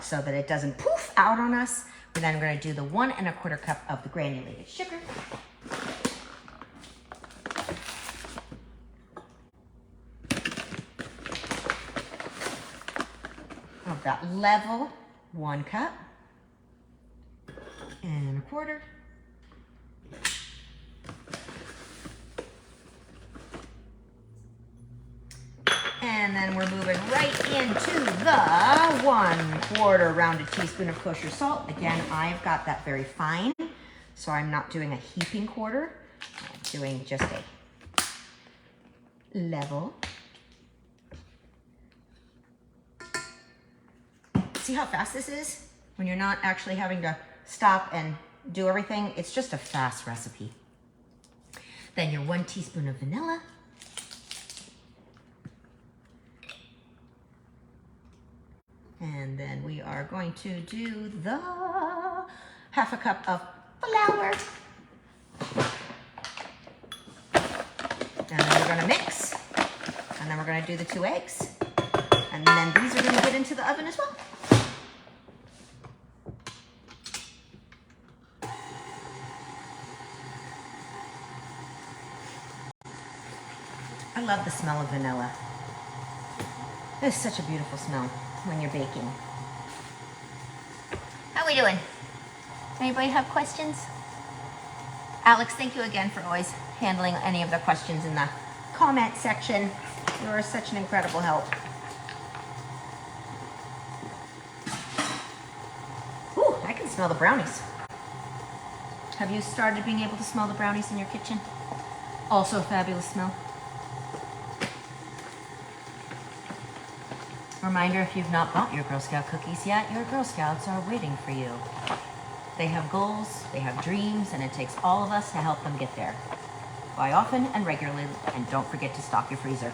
so that it doesn't poof out on us. And then we're going to do the 1 1/4 cup of the granulated sugar. Of that level 1 cup and 1/4. And then we're moving right into the 1/4 rounded teaspoon of kosher salt. Again, I've got that very fine, so I'm not doing a heaping quarter. I'm doing just a level. See how fast this is? When you're not actually having to stop and do everything, it's just a fast recipe. Then your 1 teaspoon of vanilla. And then we are going to do the 1/2 cup of flour. And then we're gonna mix. And then we're gonna do the 2 eggs. And then these are gonna get into the oven as well. I love the smell of vanilla. It's such a beautiful smell when you're baking. How are we doing? Anybody have questions? Alex, thank you again for always handling any of the questions in the comment section. You are such an incredible help. Ooh, I can smell the brownies. Have you started being able to smell the brownies in your kitchen? Also a fabulous smell. Reminder, if you've not bought your Girl Scout cookies yet, your Girl Scouts are waiting for you. They have goals, they have dreams, and it takes all of us to help them get there. Buy often and regularly, and don't forget to stock your freezer.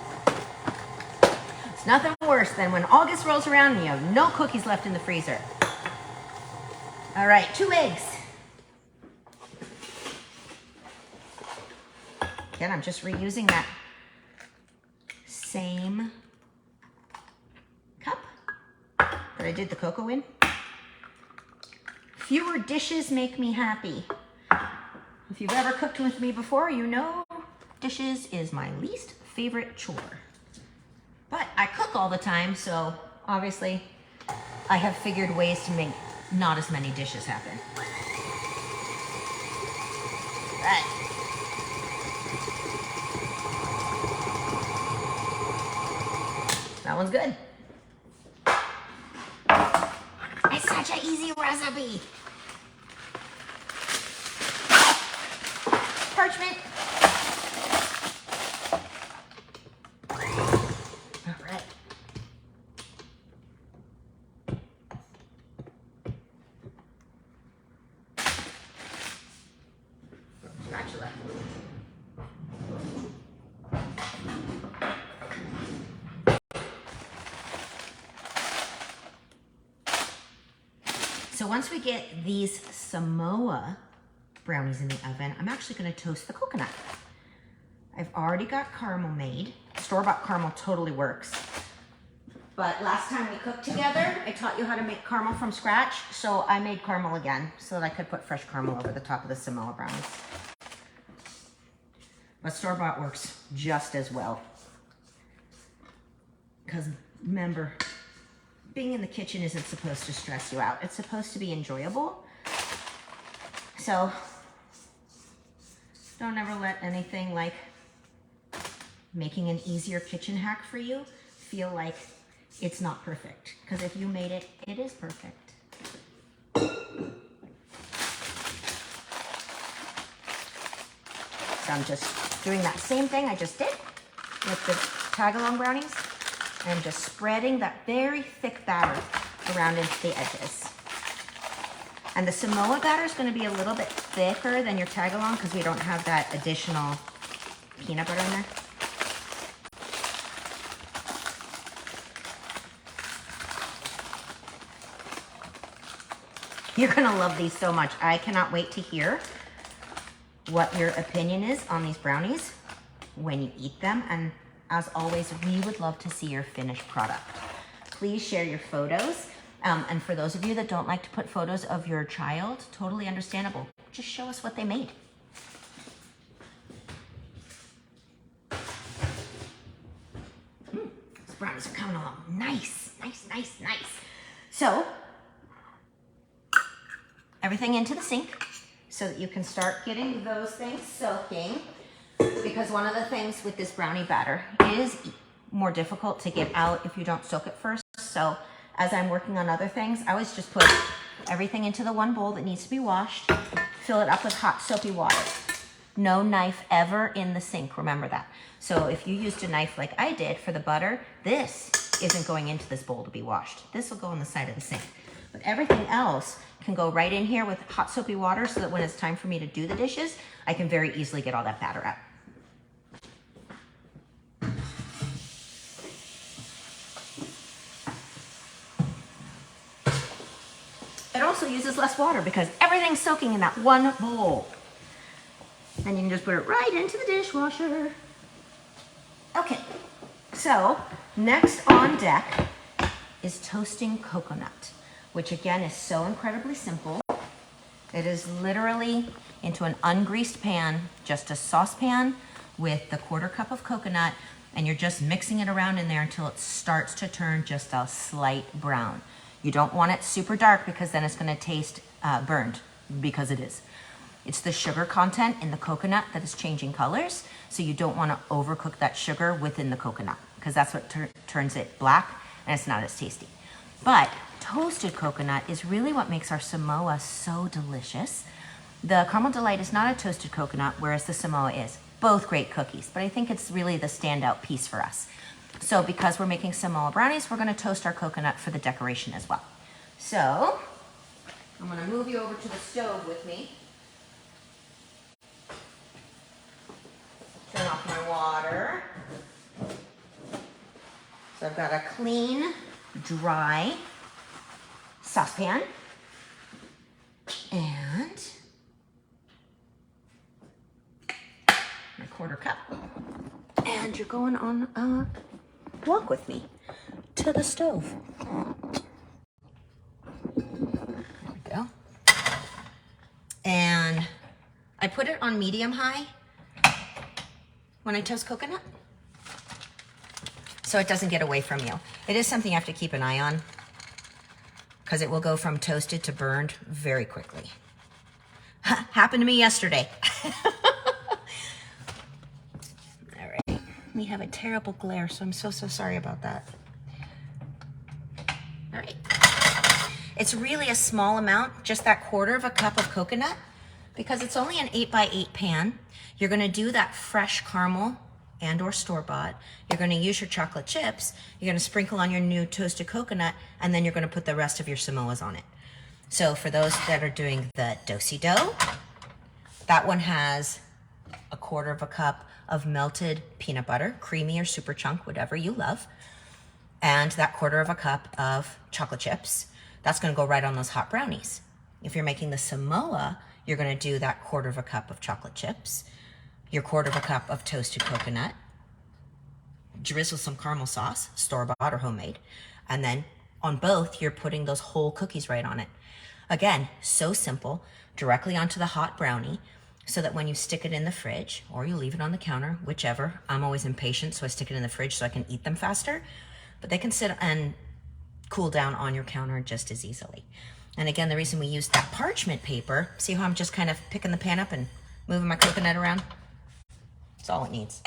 It's nothing worse than when August rolls around and you have no cookies left in the freezer. All right, 2 eggs. Again, I'm just reusing that same cup that I did the cocoa in. Fewer dishes make me happy. If you've ever cooked with me before, you know dishes is my least favorite chore. But I cook all the time, so obviously I have figured ways to make not as many dishes happen. Right. That one's good. It's such an easy recipe. Parchment. All right. Spatula. So once we get these Samoa brownies in the oven, I'm actually going to toast the coconut. I've already got caramel made. Store-bought caramel totally works. But last time we cooked together, I taught you how to make caramel from scratch, so I made caramel again so that I could put fresh caramel over the top of the Samoa brownies. But store-bought works just as well. Because remember, being in the kitchen isn't supposed to stress you out. It's supposed to be enjoyable. So don't ever let anything like making an easier kitchen hack for you feel like it's not perfect. Because if you made it, it is perfect. So I'm just doing that same thing I just did with the Tagalong brownies. And just spreading that very thick batter around into the edges. And the Samoa batter is going to be a little bit thicker than your Tagalong because we don't have that additional peanut butter in there. You're gonna love these so much. I cannot wait to hear what your opinion is on these brownies when you eat them. And as always, we would love to see your finished product. Please share your photos. And for those of you that don't like to put photos of your child, totally understandable. Just show us what they made. These brownies are coming along. Nice, nice, nice, nice. So, everything into the sink so that you can start getting those things soaking. Because one of the things with this brownie batter is more difficult to get out if you don't soak it first. So as I'm working on other things, I always just put everything into the one bowl that needs to be washed, fill it up with hot soapy water. No knife ever in the sink, remember that. So if you used a knife like I did for the butter, this isn't going into this bowl to be washed. This will go on the side of the sink. But everything else can go right in here with hot soapy water so that when it's time for me to do the dishes, I can very easily get all that batter out. It also uses less water because everything's soaking in that one bowl. And you can just put it right into the dishwasher. Okay, so next on deck is toasting coconut, which again is so incredibly simple. It is literally into an ungreased pan, just a saucepan with the 1/4 cup of coconut, and you're just mixing it around in there until it starts to turn just a slight brown. You don't want it super dark because then it's gonna taste burned, because it is. It's the sugar content in the coconut that is changing colors, so you don't wanna overcook that sugar within the coconut because that's what turns it black and it's not as tasty. But toasted coconut is really what makes our Samoa so delicious. The Caramel Delight is not a toasted coconut, whereas the Samoa is. Both great cookies, but I think it's really the standout piece for us. So because we're making Samoa brownies, we're gonna toast our coconut for the decoration as well. So, I'm gonna move you over to the stove with me. Turn off my water. So I've got a clean, dry saucepan. And my 1/4 cup. And you're going on a walk with me to the stove. There we go. And I put it on medium high when I toast coconut, so it doesn't get away from you. It is something you have to keep an eye on because it will go from toasted to burned very quickly. Happened to me yesterday. All right, we have a terrible glare, so I'm so sorry about that. All right, it's really a small amount, just that 1/4 cup of coconut, because it's only an 8x8 pan. You're gonna do that fresh caramel and or store-bought. You're gonna use your chocolate chips. You're gonna sprinkle on your new toasted coconut, and then you're gonna put the rest of your Samoas on it. So for those that are doing the do-si-do, that one has a 1/4 cup of melted peanut butter, creamy or super chunk, whatever you love, and that 1/4 cup of chocolate chips. That's gonna go right on those hot brownies. If you're making the Samoa, you're gonna do that 1/4 cup of chocolate chips, your 1/4 cup of toasted coconut, drizzle some caramel sauce, store-bought or homemade, and then on both, you're putting those whole cookies right on it. Again, so simple, directly onto the hot brownie, so that when you stick it in the fridge, or you leave it on the counter, whichever. I'm always impatient, so I stick it in the fridge so I can eat them faster, but they can sit and cool down on your counter just as easily. And again, the reason we use that parchment paper, see how I'm just kind of picking the pan up and moving my coconut around? That's all it needs.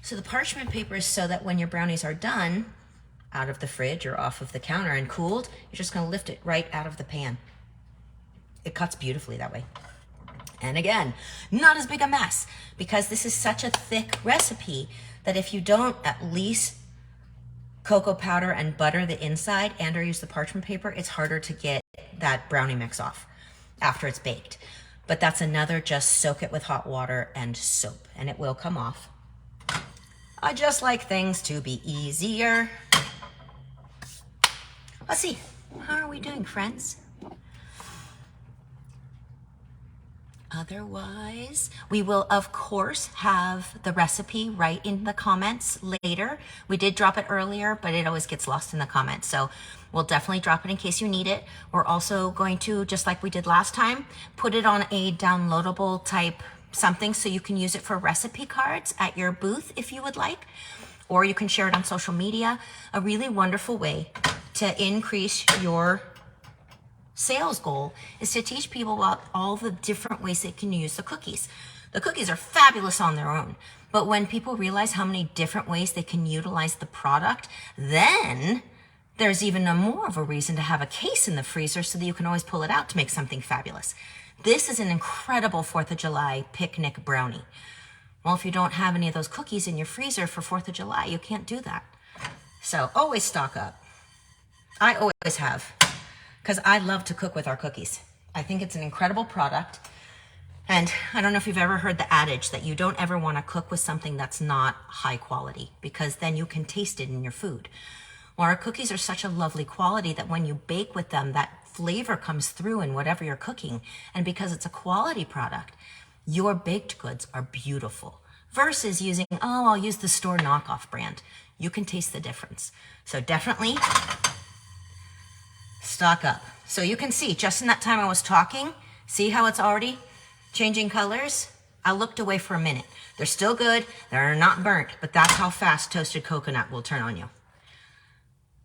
So the parchment paper is so that when your brownies are done, out of the fridge or off of the counter and cooled, you're just gonna lift it right out of the pan. It cuts beautifully that way. And again, not as big a mess, because this is such a thick recipe that if you don't at least cocoa powder and butter the inside and or use the parchment paper, it's harder to get that brownie mix off after it's baked. But that's another, just soak it with hot water and soap and it will come off. I just like things to be easier. Let's see, how are we doing, friends? Otherwise, we will, of course, have the recipe right in the comments later. We did drop it earlier, but it always gets lost in the comments. So we'll definitely drop it in case you need it. We're also going to, just like we did last time, put it on a downloadable type something so you can use it for recipe cards at your booth if you would like, or you can share it on social media. A really wonderful way to increase your sales goal is to teach people about all the different ways they can use the cookies. The cookies are fabulous on their own, but when people realize how many different ways they can utilize the product, then there's even more of a reason to have a case in the freezer so that you can always pull it out to make something fabulous. This is an incredible 4th of July picnic brownie. Well, if you don't have any of those cookies in your freezer for 4th of July, you can't do that. So always stock up. I always have, because I love to cook with our cookies. I think it's an incredible product. And I don't know if you've ever heard the adage that you don't ever want to cook with something that's not high quality, because then you can taste it in your food. Well, our cookies are such a lovely quality that when you bake with them, that flavor comes through in whatever you're cooking. And because it's a quality product, your baked goods are beautiful. Versus using, oh, I'll use the store knockoff brand. You can taste the difference. So definitely stock up. So you can see, just in that time I was talking, see how it's already changing colors? I looked away for a minute. They're still good, they're not burnt, but that's how fast toasted coconut will turn on you.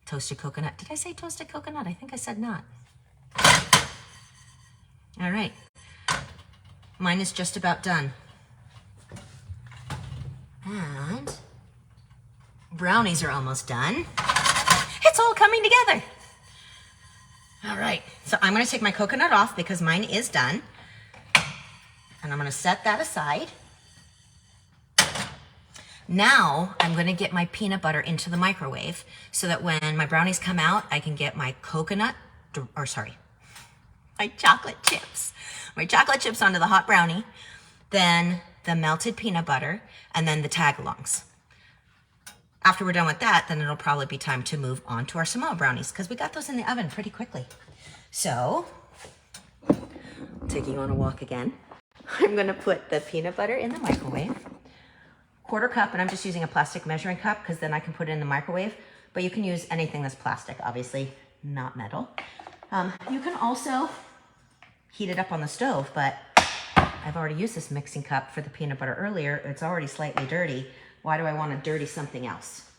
Toasted coconut, did I say toasted coconut? I think I said not. All right, mine is just about done. And brownies are almost done. It's all coming together. All right, so I'm gonna take my coconut off because mine is done. And I'm gonna set that aside. Now I'm gonna get my peanut butter into the microwave so that when my brownies come out, I can get my my chocolate chips. My chocolate chips onto the hot brownie, then the melted peanut butter, and then the Tagalongs. After we're done with that, then it'll probably be time to move on to our Samoa brownies because we got those in the oven pretty quickly. So, taking on a walk again, I'm gonna put the peanut butter in the microwave, 1/4 cup, and I'm just using a plastic measuring cup because then I can put it in the microwave, but you can use anything that's plastic, obviously, not metal. You can also heat it up on the stove, but I've already used this mixing cup for the peanut butter earlier. It's already slightly dirty. Why do I want to dirty something else?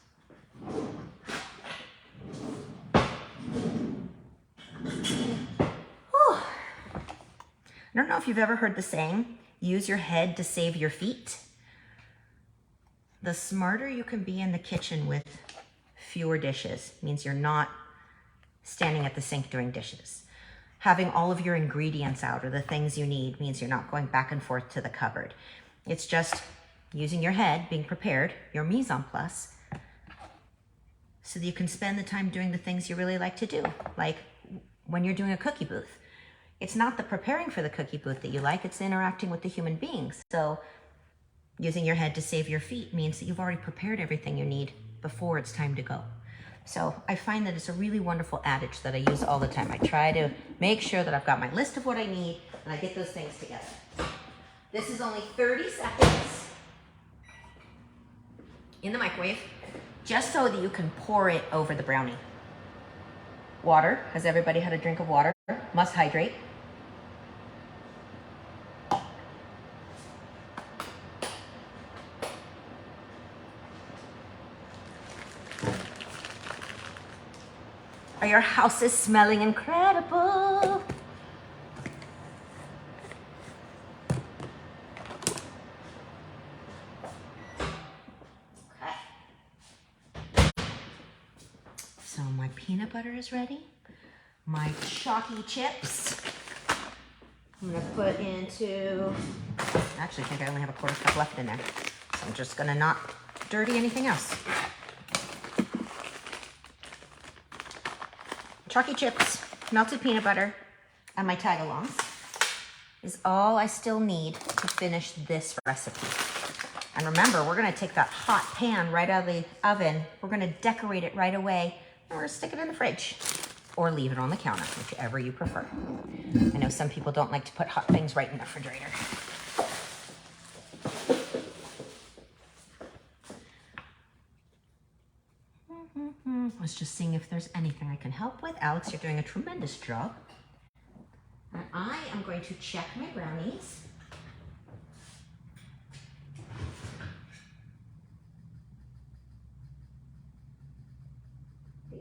Whew. I don't know if you've ever heard the saying, use your head to save your feet. The smarter you can be in the kitchen with fewer dishes means you're not standing at the sink doing dishes. Having all of your ingredients out or the things you need means you're not going back and forth to the cupboard. It's just using your head, being prepared, your mise en place, so that you can spend the time doing the things you really like to do. Like when you're doing a cookie booth. It's not the preparing for the cookie booth that you like, it's interacting with the human beings. So using your head to save your feet means that you've already prepared everything you need before it's time to go. So I find that it's a really wonderful adage that I use all the time. I try to make sure that I've got my list of what I need and I get those things together. This is only 30 seconds in the microwave, just so that you can pour it over the brownie. Water, has everybody had a drink of water? Must hydrate. Your house is smelling incredible. Okay. So my peanut butter is ready. My chalky chips, I'm gonna put into, actually I think I only have a 1/4 cup left in there. So I'm just gonna not dirty anything else. Chalky chips, melted peanut butter, and my Tagalongs is all I still need to finish this recipe. And remember, we're gonna take that hot pan right out of the oven, we're gonna decorate it right away, and we're gonna stick it in the fridge or leave it on the counter, whichever you prefer. I know some people don't like to put hot things right in the refrigerator. I was just seeing if there's anything I can help with. Alex, you're doing a tremendous job. And I am going to check my brownies.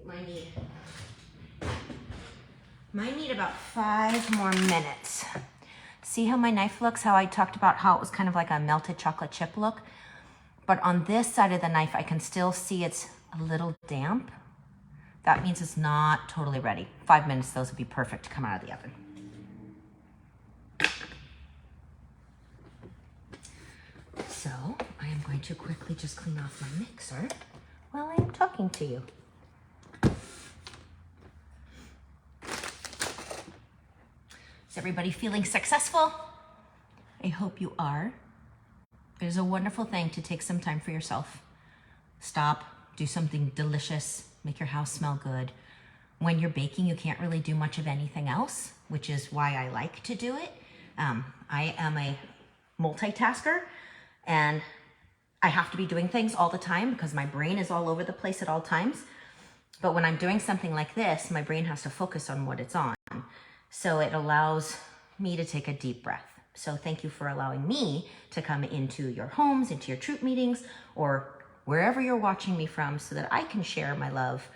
I think mine need about 5 more minutes. See how my knife looks? How I talked about how it was kind of like a melted chocolate chip look? But on this side of the knife, I can still see it's a little damp. That means it's not totally ready. 5 minutes, those would be perfect to come out of the oven. So I am going to quickly just clean off my mixer while I am talking to you. Is everybody feeling successful? I hope you are. It is a wonderful thing to take some time for yourself. Stop, do something delicious, make your house smell good. When you're baking, you can't really do much of anything else, which is why I like to do it. I am a multitasker, and I have to be doing things all the time because my brain is all over the place at all times. But when I'm doing something like this, my brain has to focus on what it's on. So it allows me to take a deep breath. So thank you for allowing me to come into your homes, into your troop meetings, or wherever you're watching me from, so that I can share my love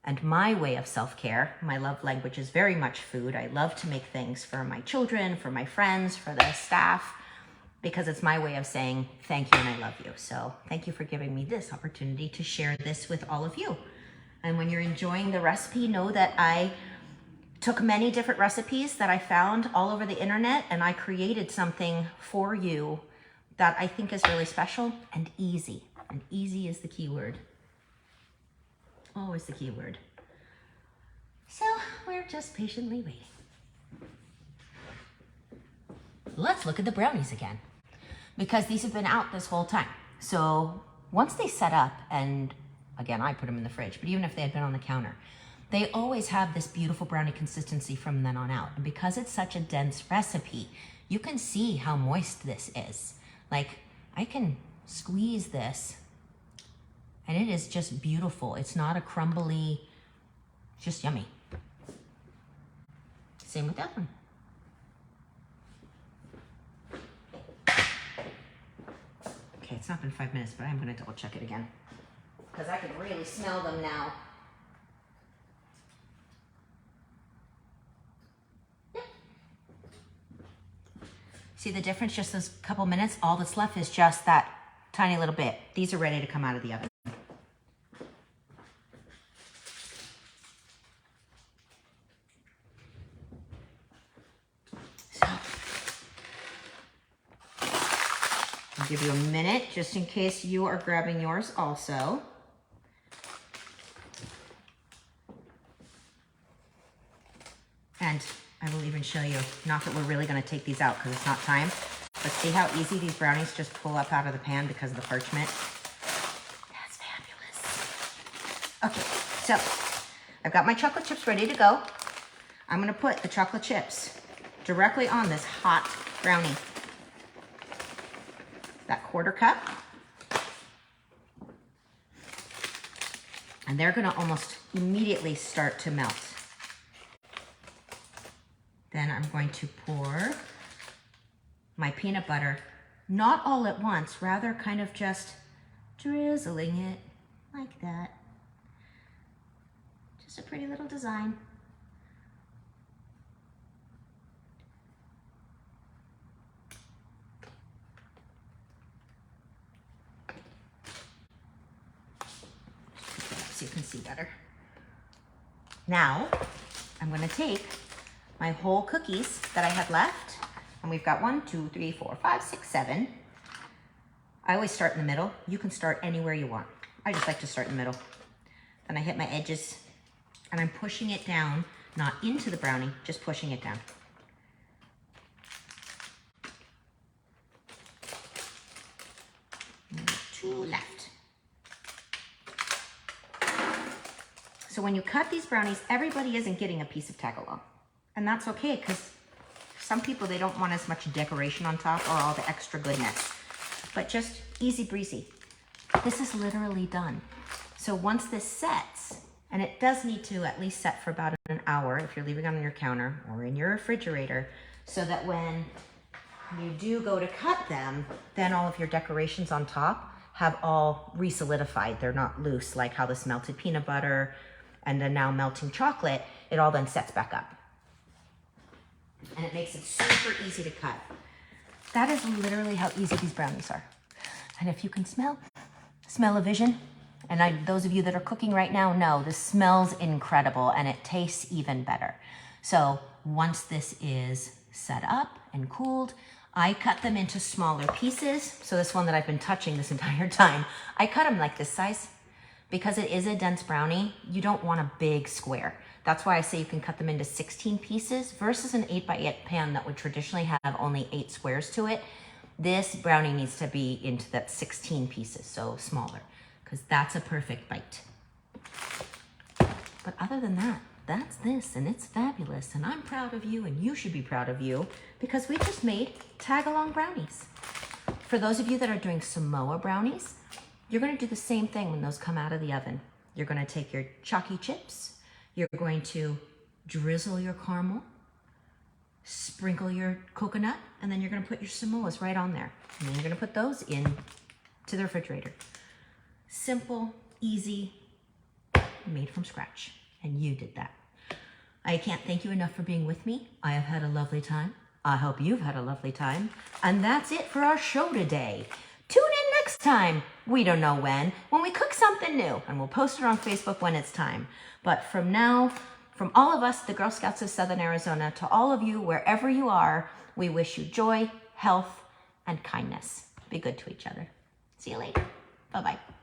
and my way of self-care. My love language is very much food. I love to make things for my children, for my friends, for the staff, because it's my way of saying thank you and I love you. So thank you for giving me this opportunity to share this with all of you. And when you're enjoying the recipe, know that I took many different recipes that I found all over the internet, and I created something for you that I think is really special and easy. And easy is the key word. Always the key word. So we're just patiently waiting. Let's look at the brownies again, because these have been out this whole time. So once they set up, and again, I put them in the fridge, but even if they had been on the counter, they always have this beautiful brownie consistency from then on out. And because it's such a dense recipe, you can see how moist this is. Like, I can squeeze this and it is just beautiful. It's not a crumbly, just yummy. Same with that one. Okay, it's not been 5 minutes, but I'm gonna double check it again, because I can really smell them now. See the difference? Just those couple minutes, all that's left is just that tiny little bit. These are ready to come out of the oven. So, I'll give you a minute just in case you are grabbing yours also. And I will even show you, not that we're really going to take these out because it's not time, but see how easy these brownies just pull up out of the pan because of the parchment? That's fabulous. Okay, so I've got my chocolate chips ready to go. I'm going to put the chocolate chips directly on this hot brownie. That 1/4 cup. And they're going to almost immediately start to melt. Then I'm going to pour my peanut butter, not all at once, rather kind of just drizzling it like that. Just a pretty little design. So you can see better. Now, I'm going to take my whole cookies that I had left, and we've got 1, 2, 3, 4, 5, 6, 7. I always start in the middle. You can start anywhere you want. I just like to start in the middle. Then I hit my edges, and I'm pushing it down, not into the brownie, just pushing it down. And 2 left. So when you cut these brownies, everybody isn't getting a piece of Tagalong. And that's okay, because some people, they don't want as much decoration on top or all the extra goodness. But just easy breezy. This is literally done. So once this sets, and it does need to at least set for about an hour if you're leaving it on your counter or in your refrigerator, so that when you do go to cut them, then all of your decorations on top have all re-solidified. They're not loose like how this melted peanut butter and the now melting chocolate, it all then sets back up. And it makes it super easy to cut. That is literally how easy these brownies are. And if you can smell a vision, and those of you that are cooking right now know this smells incredible and it tastes even better. So once this is set up and cooled, I cut them into smaller pieces. So this one that I've been touching this entire time, I cut them like this size. Because it is a dense brownie, you don't want a big square. That's why I say you can cut them into 16 pieces versus an 8x8 pan that would traditionally have only 8 squares to it. This brownie needs to be into that 16 pieces, so smaller, because that's a perfect bite. But other than that, that's this, and it's fabulous, and I'm proud of you, and you should be proud of you, because we just made Tagalong brownies. For those of you that are doing Samoa brownies, you're gonna do the same thing when those come out of the oven. You're gonna take your chalky chips, you're going to drizzle your caramel, sprinkle your coconut, and then you're gonna put your Samoas right on there. And then you're gonna put those in to the refrigerator. Simple, easy, made from scratch. And you did that. I can't thank you enough for being with me. I have had a lovely time. I hope you've had a lovely time. And that's it for our show today. Tune in next time, we don't know when we cook something new, and we'll post it on Facebook when it's time. But from now, from all of us, the Girl Scouts of Southern Arizona, to all of you, wherever you are, we wish you joy, health, and kindness. Be good to each other. See you later. Bye-bye.